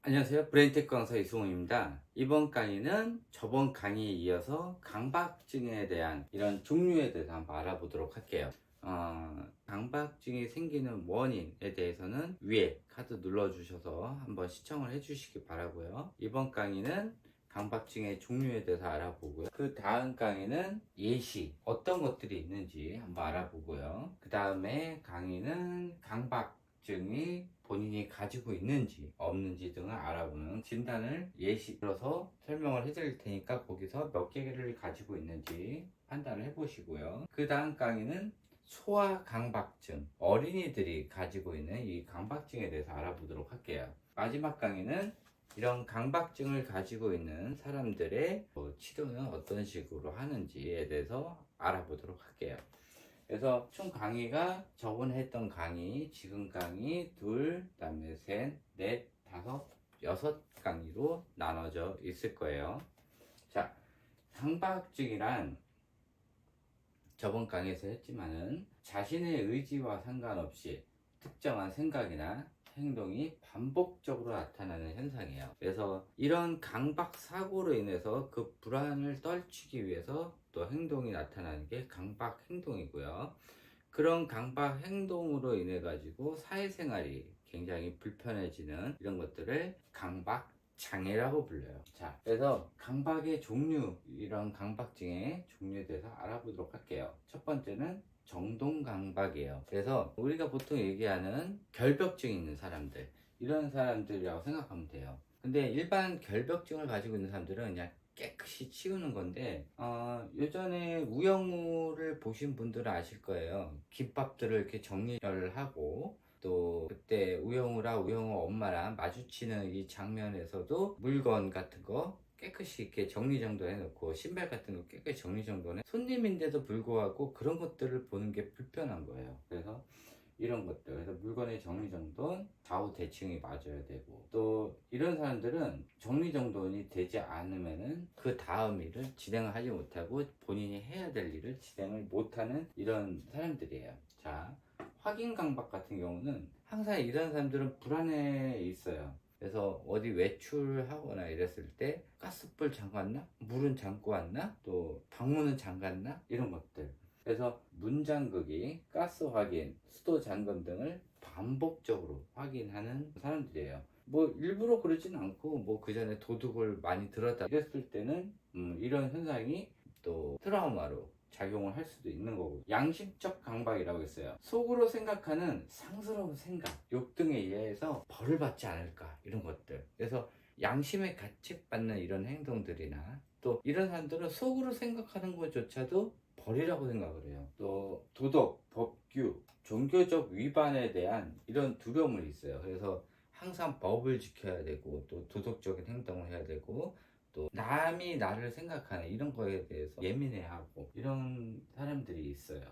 안녕하세요. 브레인테크 강사 이승훈입니다. 이번 강의는 저번 강의에 이어서 강박증에 대한 이런 종류에 대해서 한번 알아보도록 할게요. 강박증이 생기는 원인에 대해서는 위에 카드 눌러주셔서 한번 시청을 해주시기 바라고요. 이번 강의는 강박증의 종류에 대해서 알아보고요. 그 다음 강의는 예시, 어떤 것들이 있는지 한번 알아보고요. 그 다음에 강의는 강박증이 본인이 가지고 있는지 없는지 등을 알아보는 진단을 예시 들어서 설명을 해드릴 테니까 거기서 몇 개를 가지고 있는지 판단을 해보시고요. 그 다음 강의는 소아 강박증, 어린이들이 가지고 있는 이 강박증에 대해서 알아보도록 할게요. 마지막 강의는 이런 강박증을 가지고 있는 사람들의 치료는 어떤 식으로 하는지에 대해서 알아보도록 할게요. 그래서 총 강의가 저번에 했던 강의, 지금 강의 둘, 그다음에 셋, 넷, 다섯, 여섯 강의로 나눠져 있을 거예요. 자, 강박증이란 저번 강의에서 했지만은 자신의 의지와 상관없이 특정한 생각이나 행동이 반복적으로 나타나는 현상이에요. 그래서 이런 강박 사고로 인해서 그 불안을 떨치기 위해서 또 행동이 나타나는 게 강박 행동이고요. 그런 강박 행동으로 인해 가지고 사회생활이 굉장히 불편해지는 이런 것들을 강박 장애라고 불려요. 자, 그래서 강박의 종류, 이런 강박증의 종류에 대해서 알아보도록 할게요. 첫 번째는 정동강박이에요. 그래서 우리가 보통 얘기하는 결벽증이 있는 사람들, 이런 사람들이라고 생각하면 돼요. 근데 일반 결벽증을 가지고 있는 사람들은 그냥 깨끗이 치우는 건데, 예전에 우영우를 보신 분들은 아실 거예요. 김밥들을 이렇게 정리를 하고, 또 그때 우영우랑 우영우 엄마랑 마주치는 이 장면에서도 물건 같은 거 깨끗이 이렇게 정리정돈 해놓고, 신발 같은 거 깨끗이 정리정돈해, 손님인데도 불구하고 그런 것들을 보는 게 불편한 거예요. 그래서 이런 것들, 그래서 물건의 정리정돈, 좌우 대칭이 맞아야 되고, 또 이런 사람들은 정리정돈이 되지 않으면은 그 다음 일을 진행을 하지 못하고 본인이 해야 될 일을 진행을 못하는 이런 사람들이에요. 자, 확인 강박 같은 경우는 항상 이런 사람들은 불안해 있어요. 그래서 어디 외출하거나 이랬을 때 가스불 잠갔나? 물은 잠고 왔나? 또 방문은 잠갔나? 이런 것들. 그래서 문잠그기, 가스 확인, 수도 잠금 등을 반복적으로 확인하는 사람들이에요. 뭐 일부러 그러진 않고 뭐 그 전에 도둑을 많이 들었다 이랬을 때는 이런 현상이 또 트라우마로 작용을 할 수도 있는 거고, 양심적 강박이라고 했어요. 속으로 생각하는 상스러운 생각, 욕 등에 의해서 벌을 받지 않을까, 이런 것들. 그래서 양심에 가책받는 이런 행동들이나, 또 이런 사람들은 속으로 생각하는 것조차도 벌이라고 생각을 해요. 또 도덕, 법규, 종교적 위반에 대한 이런 두려움이 있어요. 그래서 항상 법을 지켜야 되고, 또 도덕적인 행동을 해야 되고, 또 남이 나를 생각하는 이런 거에 대해서 예민해하고 이런 사람들이 있어요.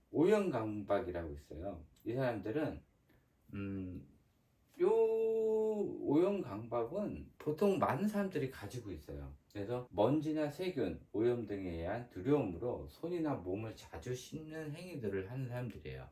오형강박이라고 있어요. 이 사람들은 요 오염강박은 보통 많은 사람들이 가지고 있어요. 그래서 먼지나 세균, 오염 등에 의한 두려움으로 손이나 몸을 자주 씻는 행위들을 하는 사람들이에요.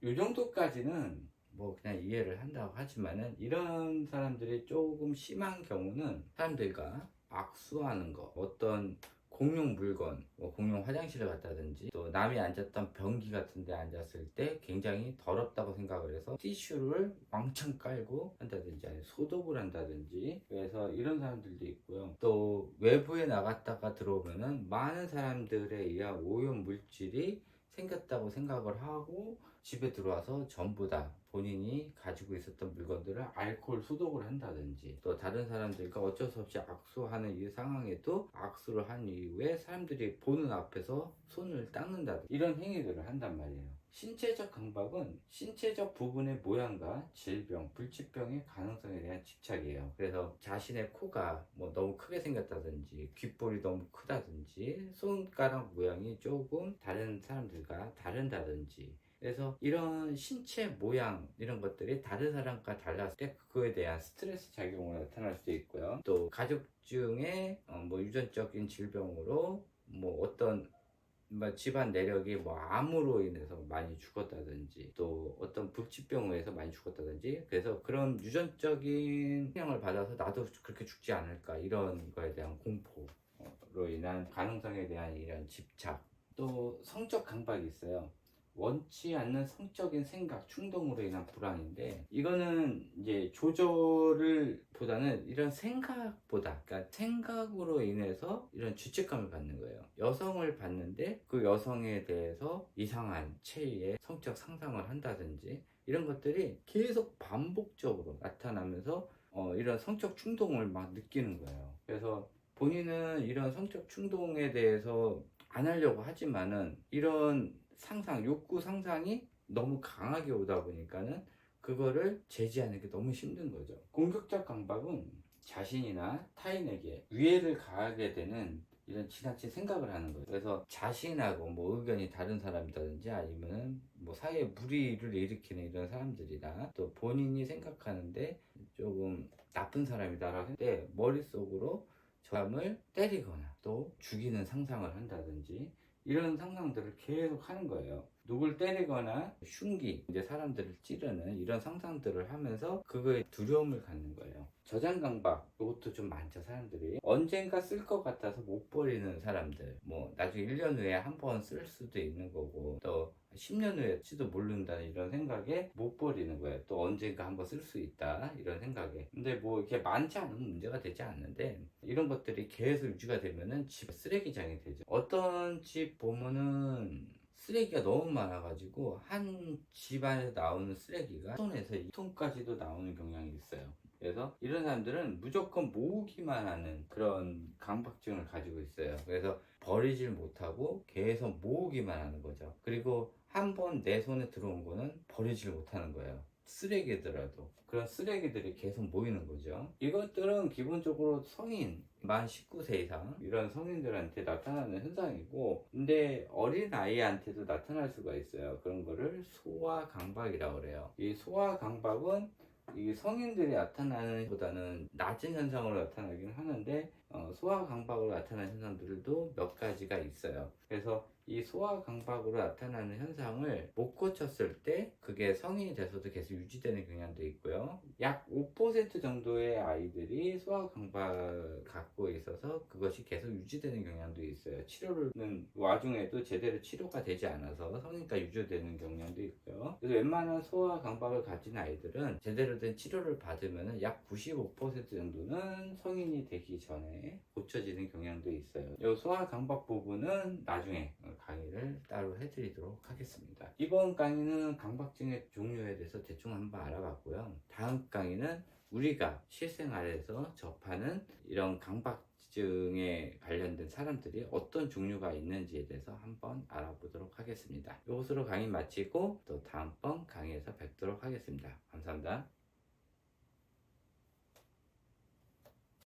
요 정도까지는 뭐 그냥 이해를 한다고 하지만은, 이런 사람들이 조금 심한 경우는 사람들과 악수하는 거, 어떤 공용 물건, 뭐 공용 화장실을 갔다든지, 또 남이 앉았던 변기 같은 데 앉았을 때 굉장히 더럽다고 생각을 해서 티슈를 왕창 깔고 한다든지, 아니 소독을 한다든지, 그래서 이런 사람들도 있고요. 또 외부에 나갔다가 들어오면은 많은 사람들에 의한 오염 물질이 생겼다고 생각을 하고 집에 들어와서 전부 다 본인이 가지고 있었던 물건들을 알코올 소독을 한다든지, 또 다른 사람들과 어쩔 수 없이 악수하는 이 상황에도 악수를 한 이후에 사람들이 보는 앞에서 손을 닦는다든지 이런 행위들을 한단 말이에요. 신체적 강박은 신체적 부분의 모양과 질병, 불치병의 가능성에 대한 집착이에요. 그래서 자신의 코가 뭐 너무 크게 생겼다든지, 귓볼이 너무 크다든지, 손가락 모양이 조금 다른 사람들과 다른다든지, 그래서 이런 신체 모양, 이런 것들이 다른 사람과 달랐을 때 그거에 대한 스트레스 작용으로 나타날 수도 있고요. 또 가족 중에 뭐 유전적인 질병으로 뭐 어떤 뭐 집안 내력이 뭐 암으로 인해서 많이 죽었다든지 또 어떤 불치병으로 해서 많이 죽었다든지, 그래서 그런 유전적인 영향을 받아서 나도 그렇게 죽지 않을까 이런 거에 대한 공포로 인한 가능성에 대한 이런 집착, 또 성적 강박이 있어요. 원치 않는 성적인 생각, 충동으로 인한 불안인데, 이거는 이제 조절을 보다는 이런 생각보다, 그러니까 생각으로 인해서 이런 죄책감을 받는 거예요. 여성을 봤는데 그 여성에 대해서 이상한 체위의 성적 상상을 한다든지, 이런 것들이 계속 반복적으로 나타나면서 이런 성적 충동을 막 느끼는 거예요. 그래서 본인은 이런 성적 충동에 대해서 안 하려고 하지만은 이런 상상, 욕구 상상이 너무 강하게 오다 보니까는 그거를 제지하는 게 너무 힘든 거죠. 공격적 강박은 자신이나 타인에게 위해를 가하게 되는 이런 지나친 생각을 하는 거예요. 그래서 자신하고 뭐 의견이 다른 사람이라든지 아니면 뭐 사회에 무리를 일으키는 이런 사람들이나 또 본인이 생각하는데 조금 나쁜 사람이다라고 할 때 머릿속으로 저 사람을 때리거나 또 죽이는 상상을 한다든지, 이런 상상들을 계속 하는 거예요. 누굴 때리거나 흉기, 이제 사람들을 찌르는 이런 상상들을 하면서 그거에 두려움을 갖는 거예요. 저장 강박, 이것도 좀 많죠. 사람들이 언젠가 쓸 것 같아서 못 버리는 사람들, 뭐 나중에 1년 후에 한 번 쓸 수도 있는 거고, 또 10년 후에 지도 모른다는 이런 생각에 못 버리는 거예요. 또 언젠가 한번 쓸 수 있다 이런 생각에. 근데 뭐 이렇게 많지 않으면 문제가 되지 않는데, 이런 것들이 계속 유지가 되면은 집 쓰레기장이 되죠. 어떤 집 보면은 쓰레기가 너무 많아가지고 한 집안에서 나오는 쓰레기가 1톤에서 2톤까지도 나오는 경향이 있어요. 그래서 이런 사람들은 무조건 모으기만 하는 그런 강박증을 가지고 있어요. 그래서 버리질 못하고 계속 모으기만 하는 거죠. 그리고 한 번 내 손에 들어온 거는 버리질 못하는 거예요. 쓰레기더라도 그런 쓰레기들이 계속 모이는 거죠. 이것들은 기본적으로 성인 만 19세 이상 이런 성인들한테 나타나는 현상이고, 근데 어린 아이한테도 나타날 수가 있어요. 그런 거를 소아 강박이라고 그래요. 이 소아 강박은 이 성인들이 나타나는 보다는 낮은 현상으로 나타나긴 하는데, 소아 강박으로 나타나는 현상들도 몇 가지가 있어요. 그래서 이 소아 강박으로 나타나는 현상을 못 고쳤을 때 그게 성인이 돼서도 계속 유지되는 경향도 있고요. 약 5% 정도의 아이들이 소아 강박을 갖고 있어서 그것이 계속 유지되는 경향도 있어요. 치료는 와중에도 제대로 치료가 되지 않아서 성인까지 유지되는 경향도 있고요. 그래서 웬만한 소아 강박을 가진 아이들은 제대로 된 치료를 받으면 약 95% 정도는 성인이 되기 전에 고쳐지는 경향도 있어요. 이 소아 강박 부분은 나중에 강의를 따로 해드리도록 하겠습니다. 이번 강의는 강박증의 종류에 대해서 대충 한번 알아봤고요. 다음 강의는 우리가 실생활에서 접하는 이런 강박증에 관련된 사람들이 어떤 종류가 있는지에 대해서 한번 알아보도록 하겠습니다. 이것으로 강의 마치고 또 다음번 강의에서 뵙도록 하겠습니다. 감사합니다.